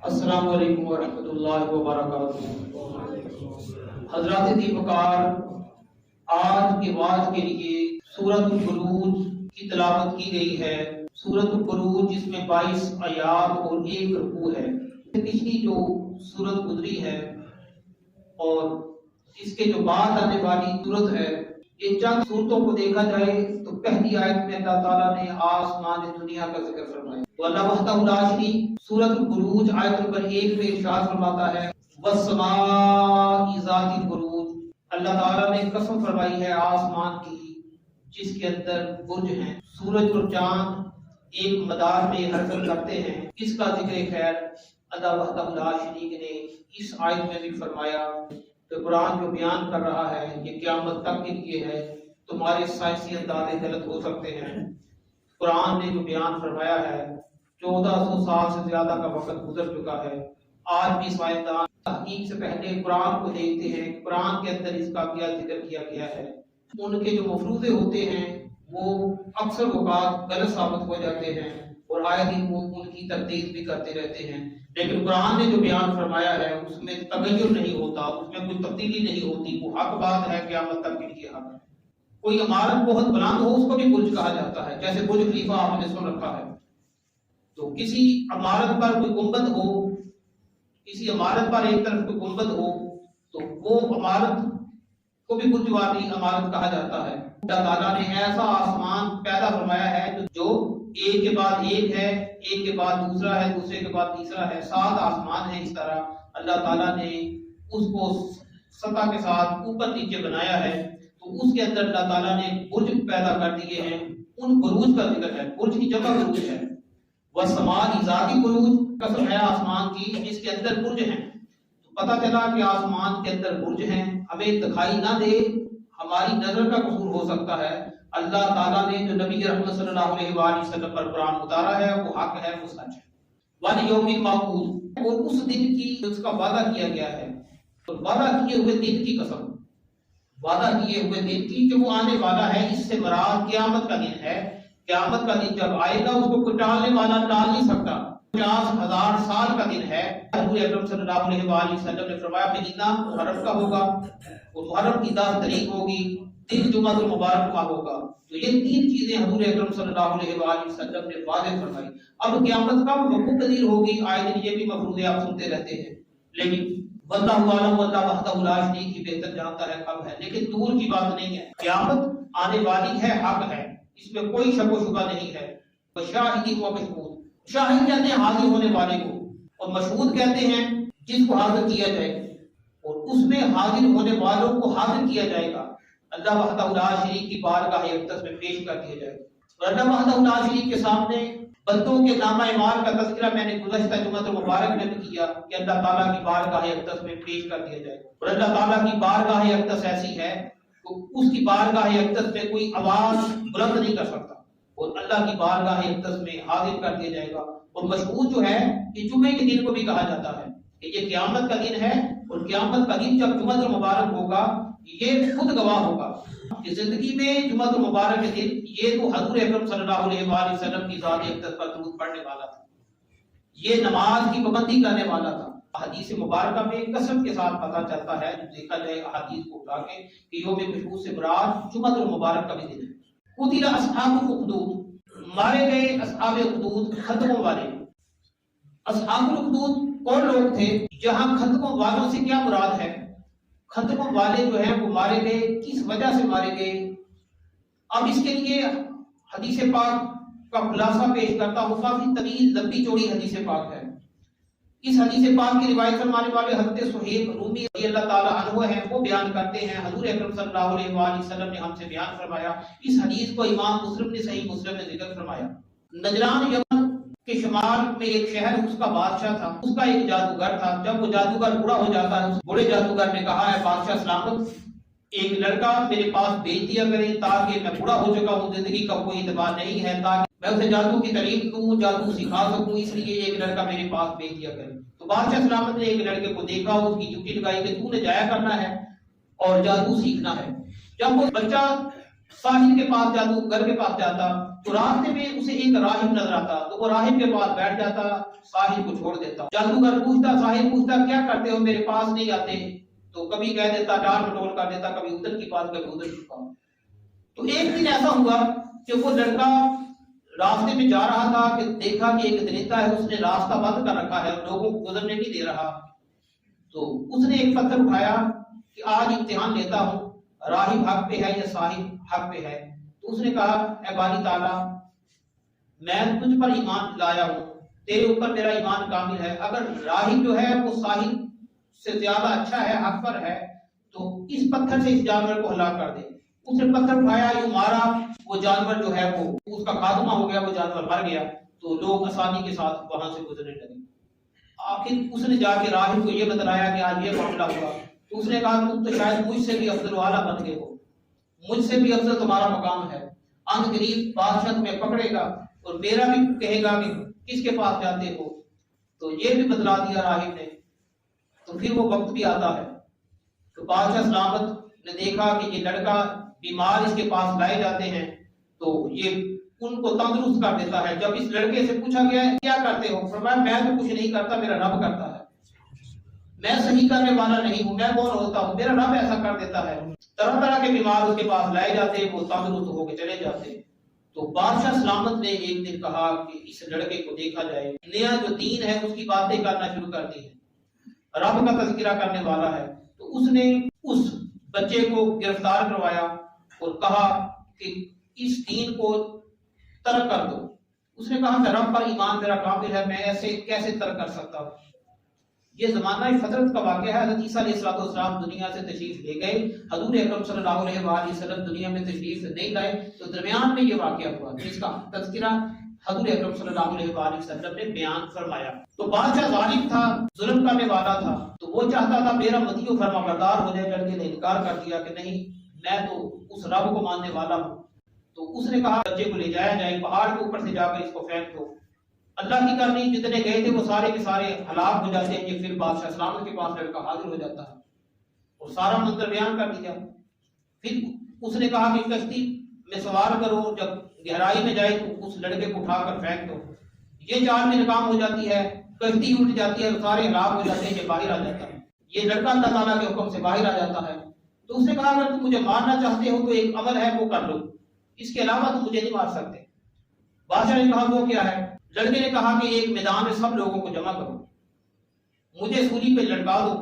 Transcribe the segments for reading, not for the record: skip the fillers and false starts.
السلام علیکم ورحمۃ اللہ وبرکاتہ۔ حضرات دیپکار، آج کے واعظ کے لیے سورۃ البروج کی تلاوت کی گئی ہے۔ سورۃ البروج جس میں 22 آیات اور 1 رکوع ہے۔ پچھلی جو سورت گزری ہے اور اس کے جو بعد آنے والی سورت ہے، یہ چند صورتوں کو دیکھا جائے تو پہلی آیت میں اللہ تعالیٰ نے آسمان دنیا کا ذکر فرمایا۔ تو اللہ وحدہ لا شریک سورۃ البروج آیت نمبر 1 میں ارشاد فرماتا ہے والسماء ذات البروج، اللہ تعالیٰ نے قسم فرمائی ہے آسمان کی جس کے اندر برج ہیں۔ سورج اور چاند ایک مدار میں حرکت کرتے ہیں، اس کا ذکر خیر اللہ وحدہ لا شریک نے اس آیت میں بھی فرمایا۔ تو قرآن جو بیان کر رہا ہے یہ قیامت تک کے لیے ہے۔ تمہارے سائنسی اندازے غلط ہو سکتے ہیں، قرآن نے جو بیان فرمایا ہے 1400 سال سے زیادہ کا وقت گزر چکا ہے۔ آج بھی سائنسدان تحقیق سے پہلے قرآن کو دیکھتے ہیں، قرآن کے اندر اس کا کیا ذکر کیا گیا ہے۔ ان کے جو مفروضے ہوتے ہیں وہ اکثر اوقات غلط ثابت ہو جاتے ہیں اور آئے دن وہ ان کی تردید بھی کرتے رہتے ہیں، لیکن قرآن نے جو بیان فرمایا ہے اس میں تغیر نہیں ہوتا، اس میں کوئی تبدیلی نہیں ہوتی، وہ حق بات ہے، قیامت تک کے لیے حق ہے۔ کوئی عمارت بہت بلند ہو اس کو بھی برج کہا جاتا ہے، جیسے برج خلیفہ آپ نے سن رکھا ہے۔ تو کسی عمارت پر کوئی گنبد ہو، کسی عمارت پر ایک طرف کوئی گنبد ہو تو وہ عمارت کو بھی برج والی عمارت کہا جاتا ہے۔ اللہ تعالیٰ نے ایسا آسمان پیدا فرمایا ہے جو ایک کے بعد ایک ہے، ایک کے بعد دوسرا ہے، دوسرے کے بعد تیسرا ہے، 7 آسمان ہیں۔ اس طرح اللہ تعالیٰ نے اس کو سطح کے ساتھ اوپر نیچے بنایا ہے، تو اس کے اندر اللہ تعالیٰ نے برج پیدا کر دیے ہیں۔ ان بروج کا ذکر ہے، برج کی جگہ بروج ہے۔ والسماء ذات البروج، قسم ہے آسمان کی جس کے اندر برج ہیں۔ تو پتہ چلا کہ آسمان کے اندر برج ہیں، ہمیں دکھائی نہ دے، ہماری نظر کا قصور ہو سکتا ہے۔ اللہ تعالیٰ نے جو نبی رحمت صلی اللہ علیہ وآلہ وسلم پر قرآن اتارا ہے وہ حق ہے، وہ سچ ہے۔ والیوم الموعود، اور اس دن کی اس کا وعدہ کیا گیا ہے، تو وعدہ کیے ہوئے دن کی قسم، وعدہ کیے ہوئے دن کی کہ وہ آنے والا ہے، اس سے مراد قیامت کا دن ہے۔ قیامت کا دن جب آئے گا اس کو کوئی ٹالنے والا ٹال نہیں سکتا۔ 50,000 سال کا دن ہے۔ حضور اکرم صلی اللہ علیہ وآلہ وسلم نے فرمایا مہینہ محرم کا ہوگا اور محرم کی 10 تاریخ ہوگی، دن جمعہ المبارک کا ہوگا۔ تو یہ 3 چیزیں حضور اکرم صلی اللہ علیہ وآلہ وسلم نے واضح فرمائی۔ اب قیامت کب وقوع پذیر ہوگی، آئے دن یہ بھی مفروضے آپ سنتے رہتے ہیں، لیکن واللہ عالم، اللہ وحدہ لا شریک ہی بہتر جانتا ہے کب ہے، لیکن دور کی بات نہیں ہے۔ قیامت آنے والی ہے، حق ہے، اس میں کوئی شک و شبہ نہیں ہے۔ شاہد و مشہود، شاہد کہتے ہیں حاضر ہونے والے کو، اور مشہود کہتے ہیں جس کو حاضر کیا جائے، اور اس میں حاضر ہونے والوں کو حاضر کیا جائے گا، اللہ وحدہ لا شریک کی بارگاہ اقدس میں پیش کر دیا جائے گا۔ اور اللہ وحدہ لا شریک کے سامنے بندوں کے نامہ اعمال کا تذکرہ میں نے گزشتہ جمعہ مبارک میں بھی کیا کہ اللہ تعالیٰ کی بارگاہ اقدس میں پیش کر دیا جائے گا۔ اور اللہ تعالیٰ کی بارگاہ اقدس ایسی ہے تو اس کی بارگاہ اقدس میں کوئی آواز بلند نہیں کر سکتا، اور اللہ کی بارگاہ اقدس میں حاضر کر دیا جائے گا۔ اور مشہود جو ہے یہ جمعے کے دن کو بھی کہا جاتا ہے کہ یہ قیامت کا دن ہے، اور قیامت کا دن جب جمعہ المبارک ہوگا یہ خود گواہ ہوگا کہ زندگی میں جمعہ المبارک کے دن یہ تو حضور اکرم صلی اللہ علیہ وآلہ وسلم کی ذات اقدس پر درود پڑھنے والا تھا، یہ نماز کی پابندی کرنے والا تھا۔ حدیث مبارکہ میں قسم کے ساتھ پتہ چلتا ہے جب دیکھا جائے احادیث کو اٹھا کے کہ یوم مشہود سے مراد جمعہ المبارک کا بھی دن ہے۔ قتل اصحاب الاخدود، مارے گئے اصحاب اخدود، خندقوں والے۔ اصحاب الاخدود کون لوگ تھے؟ جہاں خندقوں والوں سے کیا مراد ہے؟ خندقوں والے جو ہیں وہ مارے گئے، کس وجہ سے مارے گئے؟ اب اس کے لیے حدیث پاک کا خلاصہ پیش کرتا ہوں، کافی طویل لمبی چوڑی حدیث پاک ہے۔ اس حدیث پاک کی روایت فرمانے والے حضرت صہیب رومی رضی اللہ تعالی عنہ ہیں، وہ بیان کرتے ہیں حضور اکرم صلی اللہ علیہ وآلہ وسلم نے ہم سے بیان فرمایا۔ اس حدیث کو امام مسلم نے صحیح مسلم میں ذکر فرمایا۔ نجران یمن کے شمال میں ایک شہر، اس کا بادشاہ تھا، اس کا ایک جادوگر تھا۔ جب وہ جادوگر بوڑھا ہو جاتا ہے، اس بوڑھے جادوگر نے کہا ہے بادشاہ سلامت، ایک لڑکا میرے پاس بھیج دیا کرے تاکہ میں بوڑھا ہو چکا ہوں، زندگی کا کوئی اعتبار نہیں ہے، تاکہ میں اسے جادو کی تعلیم دوں، جادو سکھا سکوں، اس لیے ایک لڑکا میرے پاس بھیج دیا کرے۔ تو بادشاہ سلامت نے ایک لڑکے کو دیکھا، اس کی ڈیوٹی لگائی کہ تو نے جایا کرنا ہے اور جادو سیکھنا ہے۔ جب وہ بچہ ساحل کے پاس جادوگر کے پاس جاتا تو راستے میں اسے ایک راہب نظر آتا تو وہ راہب کے پاس بیٹھ جاتا، ساحل کو چھوڑ دیتا۔ جادوگر پوچھتا، ساحل پوچھتا کیا کرتے ہو، میرے پاس نہیں آتے؟ تو کبھی کہہ دیتا، ڈال مٹول کر دیتا، کبھی ادھر کی بات کبھی ادھر کی بات۔ تو ایک دن ایسا ہوا کہ وہ لڑکا راستے میں جا رہا تھا کہ دیکھا کہ ایک درندہ ہے، اس نے راستہ بند کر رکھا ہے، لوگوں کو گزرنے نہیں دے رہا۔ تو اس نے ایک پتھر اٹھایا کہ آج امتحان لیتا ہوں، راہب حق پہ ہے یا صاحب حق پہ ہے۔ تو اس نے کہا، اے باری تعالیٰ، میں تجھ پر ایمان لایا ہوں، تیرے اوپر میرا ایمان کامل ہے، اگر راہب جو ہے وہ صاحب سے زیادہ اچھا ہے، حق پر ہے، تو اس پتھر سے اس جانور کو ہلاک کر دے۔ اس نے پتھر اٹھایا، یوں مارا، وہ جانور جو ہے وہ اس کا خاتمہ ہو گیا، وہ جانور مر گیا۔ تو لوگ آسانی کے ساتھ وہاں سے گزرنے لگے۔ آخر اس نے جا کے راہب کو یہ بتلایا کہ آج یہ معاملہ ہوا۔ تو اس نے کہا، تم تو شاید مجھ سے بھی افضل والا بن گئے ہو، مجھ سے بھی افضل تمہارا مقام ہے، ان قریب بادشاہ تمہیں پکڑے گا اور میرا بھی کہے گا کہ کس کے پاس جاتے ہو۔ تو یہ بھی بتلا دیا راہب نے۔ تو پھر وہ وقت بھی آتا ہے تو بادشاہ سلامت نے دیکھا کہ یہ لڑکا بیمار اس کے پاس لائے جاتے ہیں، تو یہ ان کو تندرست کر دیتا ہے۔ جب اس لڑکے سے پوچھا گیا کیا کرتے ہو، فرمایا میں تو کچھ نہیں کرتا، میرا رب کرتا ہے، میں صحیح کرنے والا نہیں ہوں، میں کون ہوتا ہوں، میرا رب ایسا کر دیتا ہے۔ طرح طرح کے بیمار اس کے پاس لائے جاتے، وہ تندرست ہو کے چلے جاتے۔ تو بادشاہ سلامت نے ایک دن کہا کہ اس لڑکے کو دیکھا جائے، نیا جو دین ہے اس کی باتیں کرنا شروع کر دی ہے، رب کا تذکرہ کرنے والا ہے۔ تو اس نے اس بچے کو گرفتار کروایا اور کہا کہ اس دین کو ترک کر دو۔ اس نے کہا کہ رب پر ایمان میرا کامل ہے، میں ایسے کیسے ترک کر سکتا ہوں۔ یہ زمانہ فطرت کا واقعہ ہے۔ حضرت عیسیٰ علیہ السلام دنیا سے تشریف لے گئے، حضور اکرم صلی اللہ علیہ وآلہ وسلم دنیا میں تشریف نہیں لائے، تو درمیان میں یہ واقعہ ہوا جس کا تذکرہ حضور اکرم صلی اللہ علیہ وآلہ وسلم نے بیان فرمایا۔ تو بادشاہ ظالم تھا، ظلم کرنے والا تھا، تو وہ چاہتا تھا میرا مطیع و فرما بردار ہو جائے۔ لڑکے نے انکار کر دیا کہ نہیں، میں تو اس رب کو ماننے والا ہوں۔ تو اس نے کہا بچے کو لے جایا جائے، پہاڑ کے اوپر سے جا کر اس کو پھینک دو۔ اللہ کی کرنی، جتنے گئے تھے وہ سارے کے سارے ہلاک ہو جاتے ہیں۔ یہ پھر بادشاہ سلامت کے پاس لڑکا حاضر ہو جاتا ہے اور سارا منظر بیان کر دیا۔ پھر اس نے کہا کہ کشتی میں سوار کرو، جب گہرائی میں جائے تو اس لڑکے کو اٹھا کر پھینک دو۔ یہ چال میں ناکام ہو جاتی ہے، کشتی اٹھ جاتی ہے، سارے ہلاک ہو جاتے ہیں، یہ باہر آ جاتا ہے۔ یہ لڑکا اللہ تعالیٰ کے حکم سے باہر آ جاتا ہے۔ تو اس نے کہا اگر تم مجھے مارنا چاہتے ہو تو ایک عمل ہے وہ کر لو، اس کے علاوہ تم مجھے نہیں مار سکتے۔ بادشاہ نے کہا وہ کیا ہے؟ لڑکے نے کہا کہ ایک میدان میں سب لوگوں کو جمع کرو، مجھے سولی پہ لٹکا دو،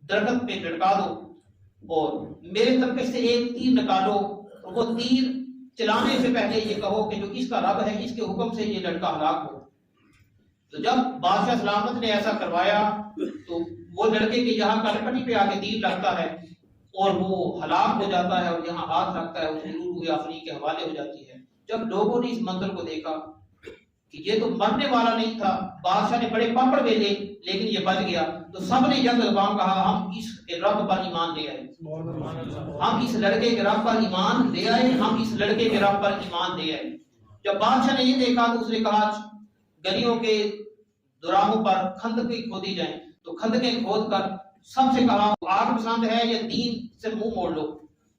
درخت پہ لٹکا دو اور میرے ترکش سے ایک تیر نکالو، اور وہ تیر چلانے سے پہلے یہ کہو کہ جو اس کا رب ہے اس کے حکم سے یہ لڑکا ہلاک ہو۔ تو جب بادشاہ سلامت نے ایسا کروایا تو وہ لڑکے کے یہاں کٹپٹی پہ آ کے تیر لگتا ہے اور وہ ہلاک ہو جاتا ہے، اور یہاں ہاتھ رکھتا ہے، اس کی روح آفرین کے حوالے ہو جاتی ہے۔ جب لوگوں نے اس منظر کو دیکھا کہ یہ تو مرنے والا نہیں تھا، بادشاہ نے بڑے پاپڑ بھیجے لیکن یہ بچ گیا، تو سب نے یک زبان کہا ہم اس رب پر ایمان لے آئے، ہم اس لڑکے کے رب پر ایمان لے آئے، ہم اس لڑکے کے رب پر ایمان لے آئے۔ جب بادشاہ نے یہ دیکھا تو اس نے کہا گلیوں کے دوراہوں پر خندقیں کھودی جائیں، تو خندقیں کھود کر سب سے کہا آگ پسند ہے یا دین سے منہ موڑ لو۔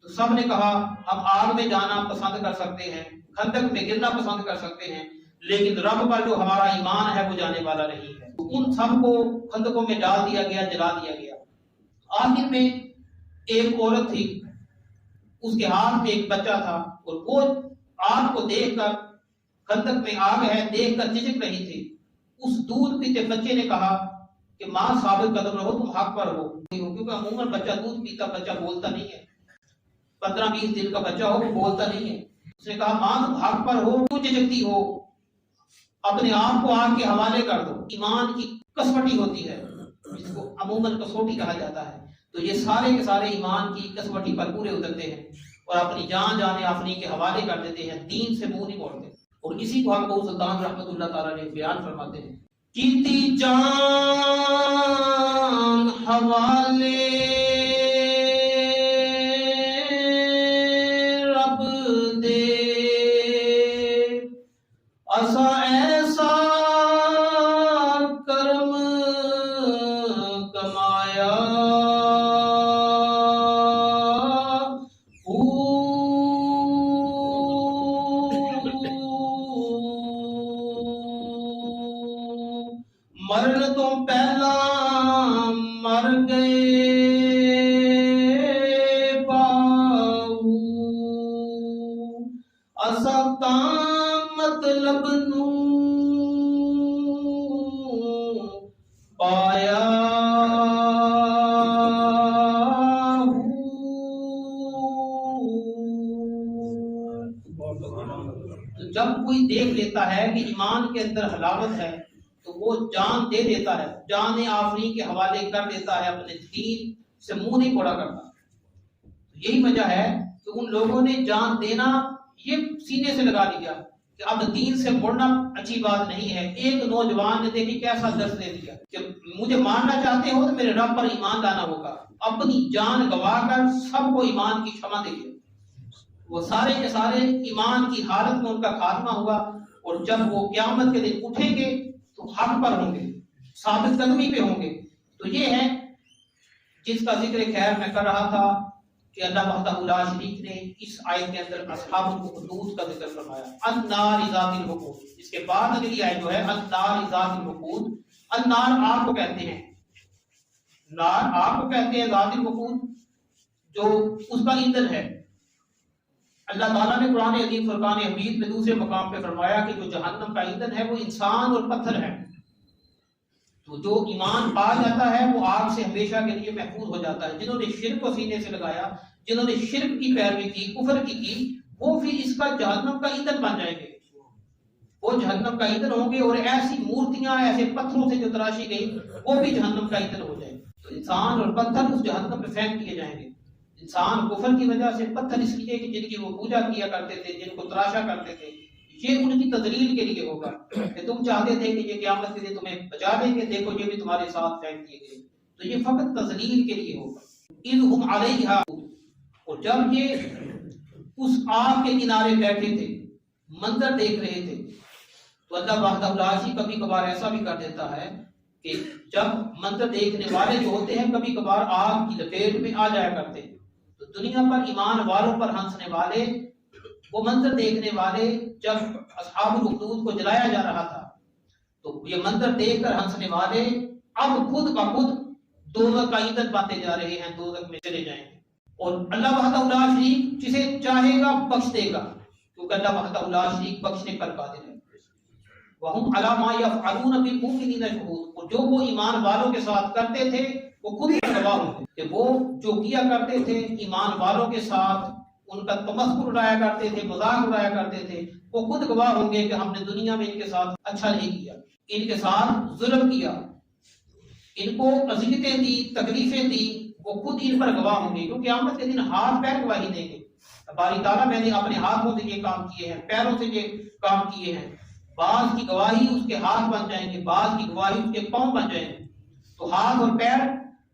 تو سب نے کہا ہم آگ میں جانا پسند کر سکتے ہیں، خندق میں گرنا پسند کر سکتے ہیں، لیکن رب پر جو ہمارا ایمان ہے وہ جانے والا نہیں ہے۔ تو ان سب کو خندقوں میں ڈال دیا گیا، جلا دیا گیا۔ آخر میں ایک عورت تھی، اس کے ہاتھ میں ایک بچہ تھا، اور وہ آگ کو دیکھ کر، خندق میں آگ ہے دیکھ کر چچک رہی تھی۔ اس دودھ پیتے بچے نے کہا کہ ماں ثابت قدم رہو، تم حق پر ہو، کیونکہ عموماً بچہ دودھ پیتا بچہ بولتا نہیں ہے، 15-20 دن کا بچہ ہو وہ بولتا نہیں ہے۔ اس نے کہا ماں تم حق پر ہو، کیوں چچکتی ہو، اپنے آپ کو آگ کے حوالے کر دو۔ ایمان کی کسوٹی ہوتی ہے جس کو عموماً کسوٹی کہا جاتا ہے، تو یہ سارے کے سارے ایمان کی کسوٹی پر پورے اترتے ہیں اور اپنی جان جانے آفرین کے حوالے کر دیتے ہیں، دین سے منہ نہیں موڑتے۔ اور اسی کو ہم سلطان رحمت اللہ تعالیٰ نے بیان فرماتے ہیں، کیتی جان حوالے رب دے، ایسا ایسا کرم کمایا، مر گئے باؤ اسکا مطلب نو پایا جب کوئی دیکھ لیتا ہے کہ ایمان کے اندر حلاوت ہے تو وہ جان دے دیتا ہے، جان آفرین کے حوالے کر دیتا ہے، اپنے دین سے منہ نہیں کوڑا کرتا۔ یہی وجہ ہے کہ ان لوگوں نے جان دینا یہ سینے سے لگا لیا کہ اب دین سے مڑنا اچھی بات نہیں ہے۔ ایک نوجوان نے دیکھی کیسا درس دے دیا کہ مجھے ماننا چاہتے ہو تو میرے رب پر ایمان لانا ہوگا، اپنی جان گوا کر سب کو ایمان کی شمع دے دیا۔ وہ سارے کے سارے ایمان کی حالت میں ان کا خاتمہ ہوا، اور جب وہ قیامت کے دن اٹھیں گے تو حق پر ہوں گے، ثابت قدمی پہ ہوں گے۔ تو یہ ہے جس کا ذکر خیر میں کر رہا تھا کہ اللہ وحدہ لا شریک نے اس آیت کے اندر اصحاب الخدود کا ذکر فرمایا، النار ذات الوقود۔ اس کے بعد اگلی آیت جو ہے النار ذات الوقود، النار آگ کو کہتے ہیں، نار آگ کو کہتے ہیں، ذات الوقود جو اس کا ایندھن ہے۔ اللہ تعالیٰ نے قرآن عظیم فرقان حمید میں دوسرے مقام پہ فرمایا کہ جو جہنم کا ایندھن ہے وہ انسان اور پتھر ہے، تو جو ایمان پا جاتا ہے وہ آگ سے ہمیشہ کے لیے محفوظ ہو جاتا ہے۔ جنہوں نے شرک کو سینے سے لگایا، جنہوں نے شرک کی پیروی کی، کفر کی وہ پھر اس کا جہنم کا ایندھن بن جائیں گے، وہ جہنم کا ایندھن ہوں گے، اور ایسی مورتیاں ایسے پتھروں سے جو تراشی گئی وہ بھی جہنم کا ایندھن ہو جائیں گے۔ تو انسان اور پتھر اس جہنم پہ پھینک دیے جائیں گے۔ انسان کفر کی وجہ سے، پتھر اس لیے کہ جن کی وہ پوجا کیا کرتے تھے، جن کو تراشا کرتے تھے، یہ ان کی تذلیل کے لیے ہوگا کہ تم چاہتے تھے کہ یہ قیامت کے دن تمہیں بچا دیں گے، دیکھو یہ بھی تمہارے ساتھ پھینک دیے گئے، تو یہ فقط تذلیل کے لیے ہوگا۔ اذ ہم علیہا، اور جب یہ اس آگ کے کنارے بیٹھے تھے، منظر دیکھ رہے تھے، تو اللہ وحدہ لا شریک کبھی کبھار ایسا بھی کر دیتا ہے کہ جب منظر دیکھنے والے جو ہوتے ہیں کبھی کبھار آگ کی لپیٹ میں آ جایا کرتے ہیں، تو دنیا پر ایمان والوں پر ہنسنے والے، وہ منظر دیکھنے والے، جب اصحاب الخدود کو جلایا جا رہا تھا تو یہ منظر دیکھ کر ہنسنے والے اب خود بخود دوزخ کا ایندھن بنتے جا رہے ہیں، دوزخ میں چلے جائیں گے۔ اور اللہ وحدہ لا شریک جسے چاہے گا بخش دے گا، کیونکہ اللہ وحدہ لا شریک بخشنے پر قادر ہے۔ وَهُمْ عَلَى مَا يَفْعَلُونَ بِالْمُؤْمِنِينَ شُهُودٌ، اور جو وہ ایمان والوں کے ساتھ کرتے تھے وہ خود گواہ ہوتے کہ وہ جو کیا کرتے تھے ایمان والوں کے ساتھ، ان کا تمسخر اڑایا کرتے تھے، مذاق اڑایا کرتے تھے، وہ خود گواہ ہوں گے کہ ہم نے دنیا میں ان کے ساتھ اچھا نہیں کیا، ان کے ساتھ ظلم کیا، ان کو اذیتیں دی، تکلیفیں دی، وہ خود ان پر گواہ ہوں گے، کیونکہ قیامت کے دن ہاتھ پیر گواہی دیں گے۔ باری تعالیٰ میں نے اپنے ہاتھوں سے یہ کام کیے ہیں، پیروں سے یہ کام کیے ہیں، بعض کی گواہی اس کے ہاتھ بن جائیں گے، بعض کی گواہی اس کے پاؤں بن جائیں گے، تو ہاتھ اور پیر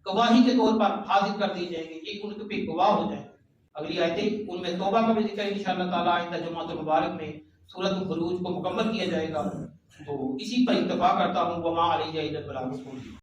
گواہی کے طور پر حاضر کر دیے جائیں گے، یہ ان کے پہ گواہ ہو جائیں گے۔ اگلی آیتیں ان میں توبہ کا بھی ذکر انشاءاللہ تعالیٰ آئندہ جمعۃ المبارک میں سورۃ البروج کو مکمل کیا جائے گا، تو اسی پر اتفاق کرتا ہوں۔ وما علیہ الا البلاغ۔